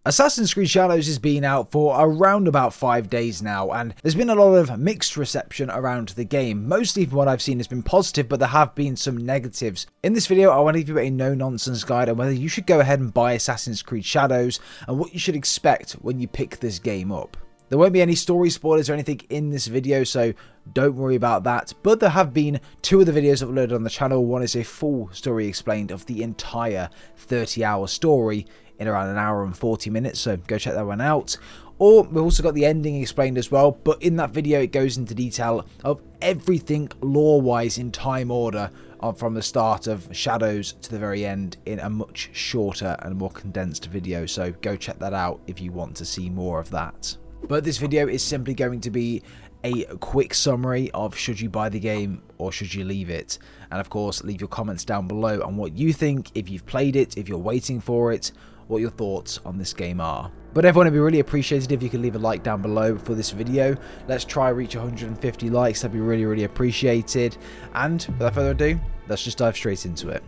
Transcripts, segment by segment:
Assassin's Creed Shadows has been out for around about 5 days now, and there's been a lot of mixed reception around the game. Mostly from what I've seen has been positive, but there have been some negatives. In this video, I want to give you a no-nonsense guide on whether you should go ahead and buy Assassin's Creed Shadows, and what you should expect when you pick this game up. There won't be any story spoilers or anything in this video, so don't worry about that. But there have been 2 of the videos uploaded on the channel. One is a full story explained of the entire 30-hour story in around an hour and 40 minutes, so go check that one out. Or we've also got the ending explained as well, but in that video it goes into detail of everything lore-wise in time order from the start of Shadows to the very end in a much shorter and more condensed video, so go check that out if you want to see more of that. But this video is simply going to be a quick summary of should you buy the game or should you leave it, and of course leave your comments down below on what you think, if you've played it, if you're waiting for it, what your thoughts on this game are. But everyone, it'd be really appreciated if you could leave a like down below for this video. Let's try reach 150 likes, that'd be really appreciated. And without further ado, let's just dive straight into it.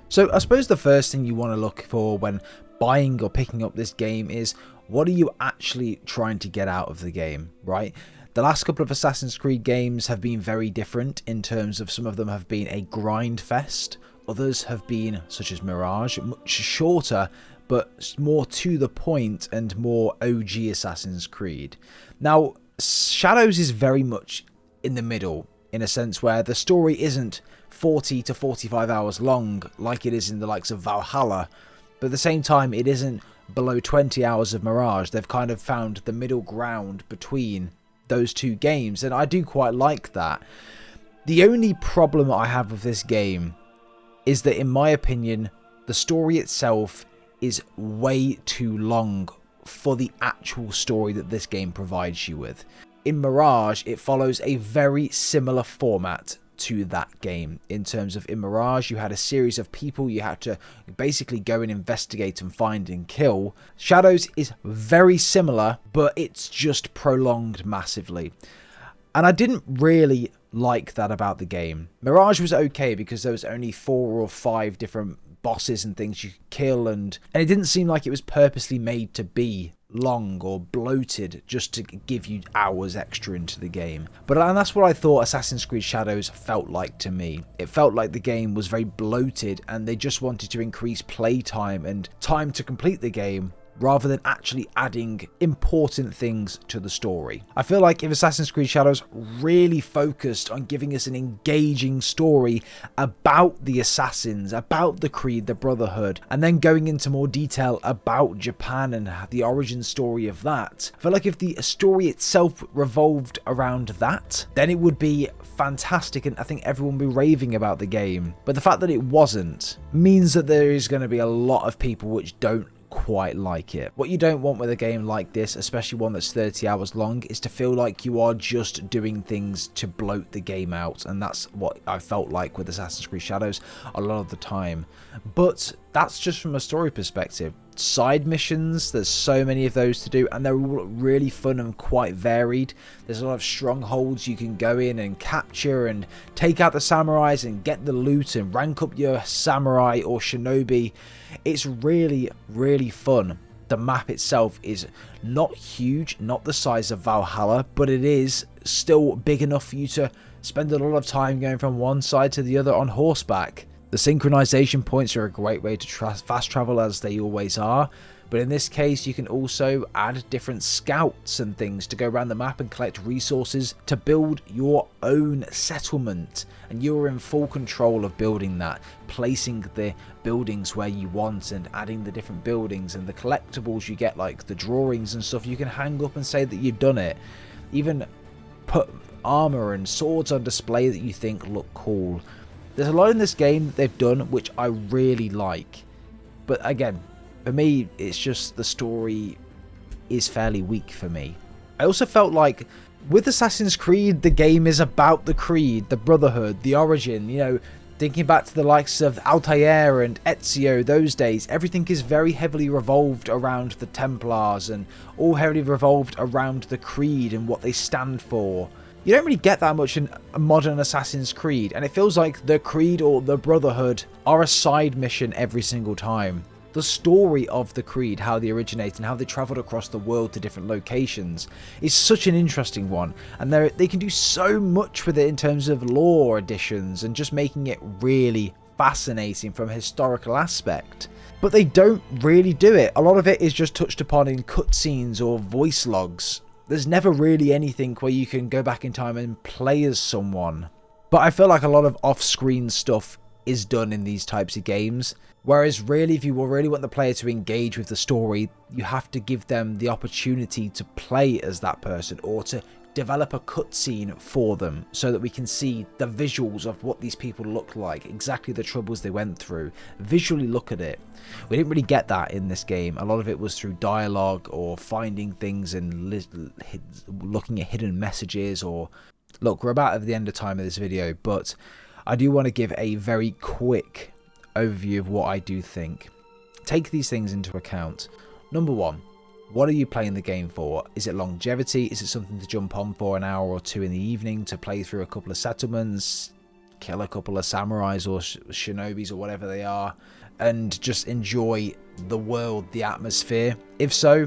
So I suppose the first thing you want to look for when buying or picking up this game is, what are you actually trying to get out of the game, right? The last couple of Assassin's Creed games have been very different in terms of some of them have been a grind fest. Others have been, such as Mirage, much shorter, but more to the point and more OG Assassin's Creed. Now, Shadows is very much in the middle, in a sense where the story isn't 40 to 45 hours long, like it is in the likes of Valhalla, but at the same time, it isn't below 20 hours of Mirage. They've kind of found the middle ground between those 2 games, and I do quite like that. The only problem I have with this game is that, in my opinion, the story itself is way too long for the actual story that this game provides you with. In Mirage, it follows a very similar format to that game. In terms of, in Mirage, you had a series of people you had to basically go and investigate and find and kill. Shadows is very similar, but it's just prolonged massively. And I didn't really like that about the game. Mirage was okay because there was only 4 or 5 different bosses and things you could kill, and it didn't seem like it was purposely made to be long or bloated just to give you hours extra into the game. And that's what I thought Assassin's Creed Shadows felt like to me. It felt like the game was very bloated and they just wanted to increase playtime and time to complete the game, rather than actually adding important things to the story. I feel like if Assassin's Creed Shadows really focused on giving us an engaging story about the assassins, about the Creed, the Brotherhood, and then going into more detail about Japan and the origin story of that, I feel like if the story itself revolved around that, then it would be fantastic and I think everyone would be raving about the game. But the fact that it wasn't means that there is going to be a lot of people which don't quite like it. What you don't want with a game like this, especially one that's 30 hours long, is to feel like you are just doing things to bloat the game out, and that's what I felt like with Assassin's Creed Shadows a lot of the time. But that's just from a story perspective. Side missions, there's so many of those to do, and they're all really fun and quite varied. There's a lot of strongholds you can go in and capture and take out the samurais and get the loot and rank up your samurai or shinobi. It's really fun. The map itself is not huge, not the size of Valhalla, but it is still big enough for you to spend a lot of time going from one side to the other on horseback. The synchronization points are a great way to fast travel, as they always are, but in this case you can also add different scouts and things to go around the map and collect resources to build your own settlement, and you're in full control of building that, placing the buildings where you want and adding the different buildings, and the collectibles you get, like the drawings and stuff, you can hang up and say that you've done it. Even put armor and swords on display that you think look cool. There's a lot in this game that they've done which I really like, but again, for me, it's just the story is fairly weak for me. I also felt like with Assassin's Creed, the game is about the Creed, the Brotherhood, the origin, you know, thinking back to the likes of Altair and Ezio those days, everything is very heavily revolved around the Templars and all heavily revolved around the Creed and what they stand for. You don't really get that much in a modern Assassin's Creed, and it feels like the Creed or the Brotherhood are a side mission every single time. The story of the Creed, how they originate and how they travelled across the world to different locations, is such an interesting one, and they can do so much with it in terms of lore additions and just making it really fascinating from a historical aspect. But they don't really do it. A lot of it is just touched upon in cutscenes or voice logs. There's never really anything where you can go back in time and play as someone. But I feel like a lot of off-screen stuff is done in these types of games. Whereas really, if you will really want the player to engage with the story, you have to give them the opportunity to play as that person or to develop a cutscene for them so that we can see the visuals of what these people look like, exactly the troubles they went through, visually look at it. We didn't really get that in this game. A lot of it was through dialogue or finding things and looking at hidden messages. Or look, we're about at the end of time of this video, but I do want to give a very quick overview of what I do think. Take these things into account. Number one, what are you playing the game for? Is it longevity? Is it something to jump on for an hour or two in the evening to play through a couple of settlements, kill a couple of samurais or shinobis or whatever they are, and just enjoy the world, the atmosphere? If so,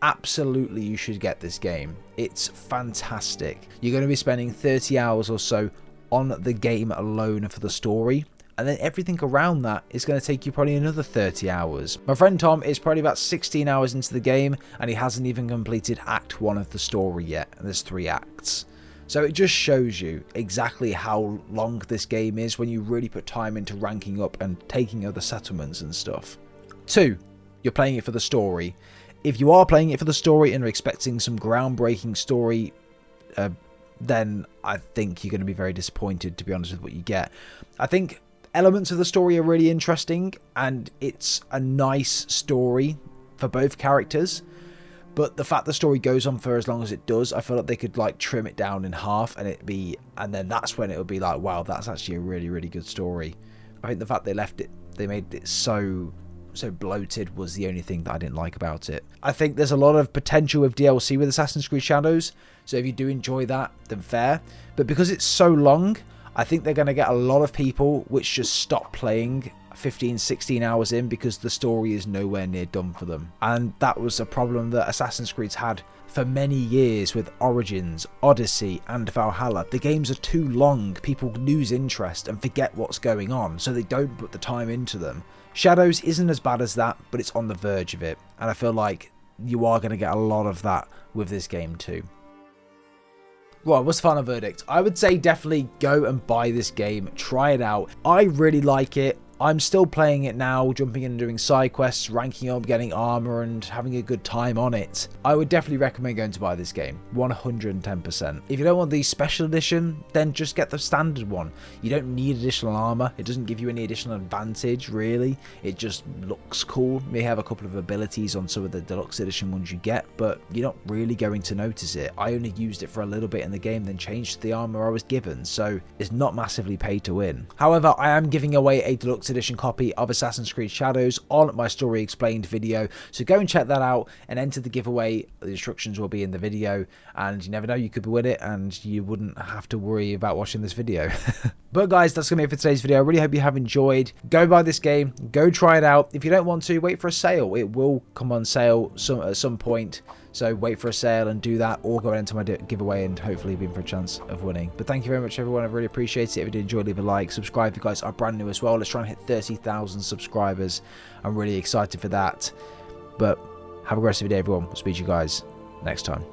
absolutely you should get this game. It's fantastic. You're going to be spending 30 hours or so on the game alone for the story, and then everything around that is going to take you probably another 30 hours. My friend Tom is probably about 16 hours into the game, and he hasn't even completed Act 1 of the story yet, and there's 3 acts. So it just shows you exactly how long this game is when you really put time into ranking up and taking other settlements and stuff. 2, you're playing it for the story. If you are playing it for the story and are expecting some groundbreaking story, then I think you're going to be very disappointed, to be honest, with what you get. I think elements of the story are really interesting, and it's a nice story for both characters, but the fact the story goes on for as long as it does, I feel like they could like trim it down in half and then that's when it would be like, wow, that's actually a really, really good story. I think the fact they made it so bloated was the only thing that I didn't like about it. I think there's a lot of potential with DLC with Assassin's Creed Shadows, so if you do enjoy that, then fair. But because it's so long, I think they're going to get a lot of people which just stop playing 15-16 hours in because the story is nowhere near done for them. And that was a problem that Assassin's Creed's had for many years with Origins, Odyssey and Valhalla. The games are too long, people lose interest and forget what's going on, so they don't put the time into them. Shadows isn't as bad as that, but it's on the verge of it, and I feel like you are going to get a lot of that with this game too. Right, what's the final verdict? I would say definitely go and buy this game, try it out. I really like it. I'm still playing it now, jumping in and doing side quests, ranking up, getting armor and having a good time on it. I would definitely recommend going to buy this game, 110%. If you don't want the special edition, then just get the standard one. You don't need additional armor. It doesn't give you any additional advantage, really. It just looks cool. You may have a couple of abilities on some of the deluxe edition ones you get, but you're not really going to notice it. I only used it for a little bit in the game, then changed the armor I was given, so it's not massively pay to win. However, I am giving away a deluxe edition copy of Assassin's Creed Shadows on my Story Explained video, so go and check that out and enter the giveaway. The instructions will be in the video, and you never know, you could win it and you wouldn't have to worry about watching this video. But guys, that's gonna be it for today's video. I really hope you have enjoyed. Go buy this game, go try it out. If you don't want to, wait for a sale. It will come on sale at some point, so wait for a sale and do that, or go into my giveaway and hopefully be in for a chance of winning. But thank you very much, everyone. I really appreciate it. If you did enjoy, leave a like, subscribe if you guys are brand new as well. Let's try and hit 30,000 subscribers. I'm really excited for that. But have a great rest of your day, everyone. We'll speak to you guys next time.